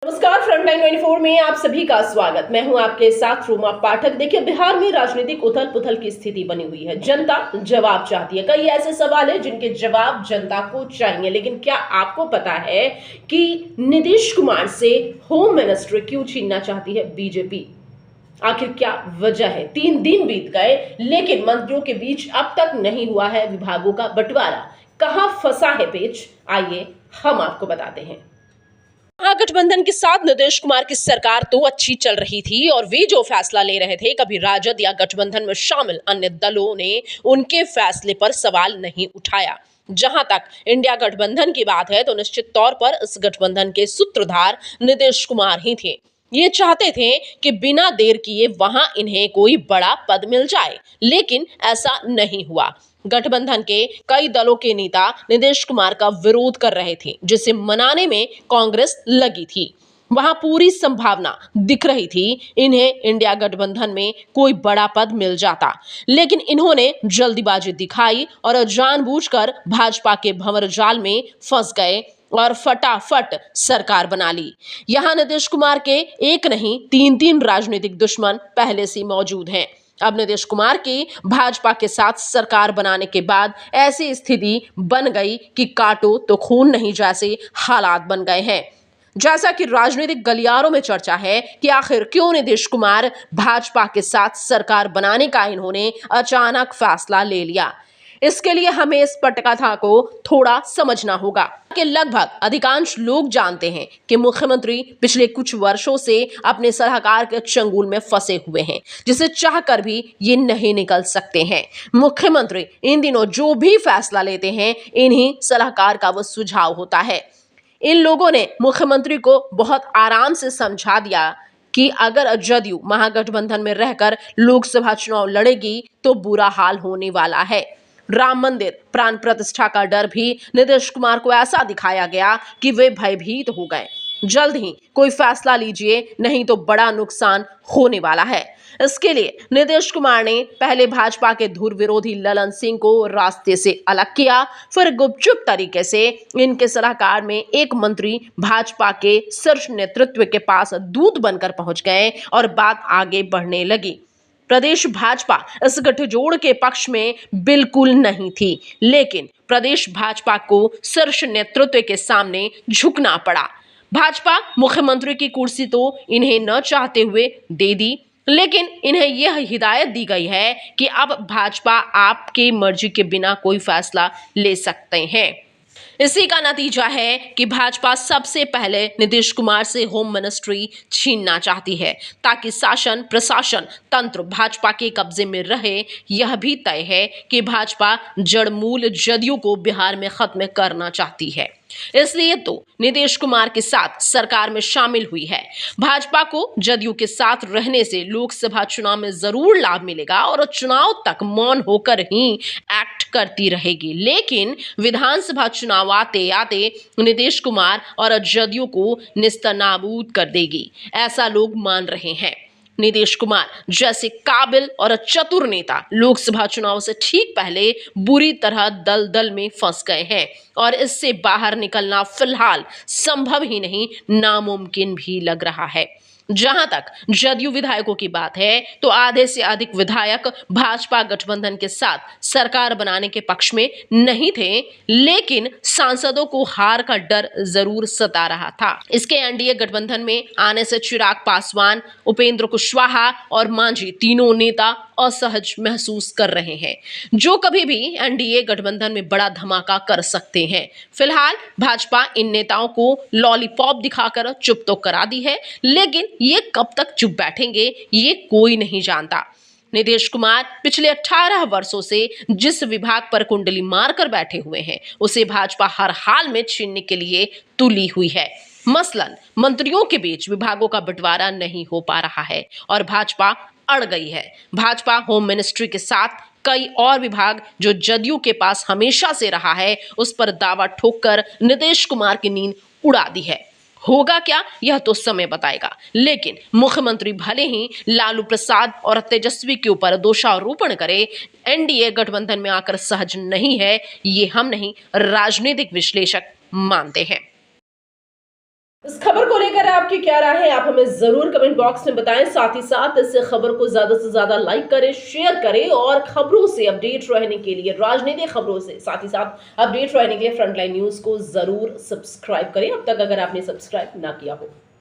नमस्कार, फ्रंटलाइन 24 में आप सभी का स्वागत। मैं हूं आपके साथ रूमा पाठक। देखिए, बिहार में राजनीतिक उथल पुथल की स्थिति बनी हुई है। जनता जवाब चाहती है। कई ऐसे सवाल है जिनके जवाब जनता को चाहिए। लेकिन क्या आपको पता है कि नीतीश कुमार से होम मिनिस्ट्री क्यों छीनना चाहती है बीजेपी? आखिर क्या वजह है? 3 दिन बीत गए लेकिन मंत्रियों के बीच अब तक नहीं हुआ है विभागों का बंटवारा। कहां फंसा है पेच? आइए हम आपको बताते हैं। महागठबंधन के साथ नीतीश कुमार की सरकार तो अच्छी चल रही थी और वे जो फैसला ले रहे थे, कभी राजद या गठबंधन में शामिल अन्य दलों ने उनके फैसले पर सवाल नहीं उठाया। जहां तक इंडिया गठबंधन की बात है तो निश्चित तौर पर इस गठबंधन के सूत्रधार नीतीश कुमार ही थे। ये चाहते थे कि बिना देर किए वहां इन्हें कोई बड़ा पद मिल जाए, लेकिन ऐसा नहीं हुआ। गठबंधन के कई दलों के नेता नीतीश कुमार का विरोध कर रहे थे, जिसे मनाने में कांग्रेस लगी थी। वहां पूरी संभावना दिख रही थी इन्हें इंडिया गठबंधन में कोई बड़ा पद मिल जाता, लेकिन इन्होंने जल्दीबाजी दिखाई और जानबूझकर भाजपा के भंवर जाल में फंस गए और फटाफट सरकार बना ली। यहां नीतीश कुमार के एक नहीं 3 राजनीतिक दुश्मन पहले से मौजूद हैं। अब नीतीश कुमार की भाजपा के साथ सरकार बनाने के बाद ऐसी स्थिति बन गई कि काटो तो खून नहीं जैसे हालात बन गए हैं। जैसा कि राजनीतिक गलियारों में चर्चा है कि आखिर क्यों नीतीश कुमार भाजपा के साथ सरकार बनाने का इन्होंने अचानक फैसला ले लिया। इसके लिए हमें इस पटकथा को थोड़ा समझना होगा कि लगभग अधिकांश लोग जानते हैं कि मुख्यमंत्री पिछले कुछ वर्षों से अपने सलाहकार के चंगुल में फंसे हुए हैं, जिसे चाहकर भी ये नहीं निकल सकते हैं। मुख्यमंत्री इन दिनों जो भी फैसला लेते हैं, इन्हीं सलाहकार का वो सुझाव होता है। इन लोगों ने मुख्यमंत्री को बहुत आराम से समझा दिया कि अगर जदयू महागठबंधन में रहकर लोकसभा चुनाव लड़ेगी तो बुरा हाल होने वाला है। राम मंदिर प्राण प्रतिष्ठा का डर भी नीतीश कुमार को ऐसा दिखाया गया कि वे भयभीत हो गए। जल्द ही कोई फैसला लीजिए, नहीं तो बड़ा नुकसान होने वाला है। इसके लिए नीतीश कुमार ने पहले भाजपा के धुर विरोधी ललन सिंह को रास्ते से अलग किया, फिर गुपचुप तरीके से इनके सलाहकार में एक मंत्री भाजपा के शीर्ष नेतृत्व के पास दूत बनकर पहुंच गए और बात आगे बढ़ने लगी। प्रदेश भाजपा इस गठजोड़ के पक्ष में बिल्कुल नहीं थी, लेकिन प्रदेश भाजपा को शीर्ष नेतृत्व के सामने झुकना पड़ा। भाजपा मुख्यमंत्री की कुर्सी तो इन्हें न चाहते हुए दे दी, लेकिन इन्हें यह हिदायत दी गई है कि अब भाजपा आपके मर्जी के बिना कोई फैसला ले सकते हैं। इसी का नतीजा है कि भाजपा सबसे पहले नीतीश कुमार से होम मिनिस्ट्री छीनना चाहती है, ताकि शासन प्रशासन तंत्र भाजपा के कब्जे में रहे। यह भी तय है कि भाजपा जड़मूल जदयू को बिहार में खत्म करना चाहती है, इसलिए तो नीतीश कुमार के साथ सरकार में शामिल हुई है। भाजपा को जदयू के साथ रहने से लोकसभा चुनाव में जरूर लाभ मिलेगा और चुनाव तक मौन होकर ही एक्ट करती रहेगी, लेकिन विधानसभा चुनाव आते आते नीतीश कुमार और जदयू को निस्तनाबूद कर देगी, ऐसा लोग मान रहे हैं। नीतीश कुमार जैसे काबिल और चतुर नेता लोकसभा चुनाव से ठीक पहले बुरी तरह दलदल में फंस गए हैं और इससे बाहर निकलना फिलहाल संभव ही नहीं, नामुमकिन भी लग रहा है। जहां तक जदयू विधायकों की बात है तो आधे से अधिक विधायक भाजपा गठबंधन के साथ सरकार बनाने के पक्ष में नहीं थे, लेकिन सांसदों को हार का डर जरूर सता रहा था। इसके एनडीए गठबंधन में आने से चिराग पासवान, उपेंद्र कुशवाहा और मांझी तीनों नेता असहज महसूस कर रहे हैं, जो कभी भी एनडीए गठबंधन में बड़ा धमाका कर सकते हैं। फिलहाल भाजपा इन नेताओं को लॉलीपॉप दिखाकर चुप तो करा दी है, लेकिन ये कब तक चुप बैठेंगे ये कोई नहीं जानता। नीतीश कुमार पिछले 18 वर्षों से जिस विभाग पर कुंडली मारकर बैठे हुए हैं, उसे भाजपा हर हाल में छीनने के लिए तुली हुई है। मसलन मंत्रियों के बीच विभागों का बंटवारा नहीं हो पा रहा है और भाजपा अड़ गई है। भाजपा होम मिनिस्ट्री के साथ कई और विभाग जो जदयू के पास हमेशा से रहा है, उस पर दावा ठोककर नीतीश कुमार की नींद उड़ा दी है। होगा क्या यह तो समय बताएगा, लेकिन मुख्यमंत्री भले ही लालू प्रसाद और तेजस्वी के ऊपर दोषारोपण करे, एनडीए गठबंधन में आकर सहज नहीं है, ये हम नहीं राजनीतिक विश्लेषक मानते हैं। इस खबर को लेकर आपकी क्या राय है, आप हमें जरूर कमेंट बॉक्स में बताएं। साथ ही साथ इस खबर को ज्यादा से ज्यादा लाइक करें, शेयर करें और खबरों से अपडेट रहने के लिए, राजनीतिक खबरों से साथ ही साथ अपडेट रहने के लिए फ्रंटलाइन न्यूज को जरूर सब्सक्राइब करें अब तक अगर आपने सब्सक्राइब ना किया हो।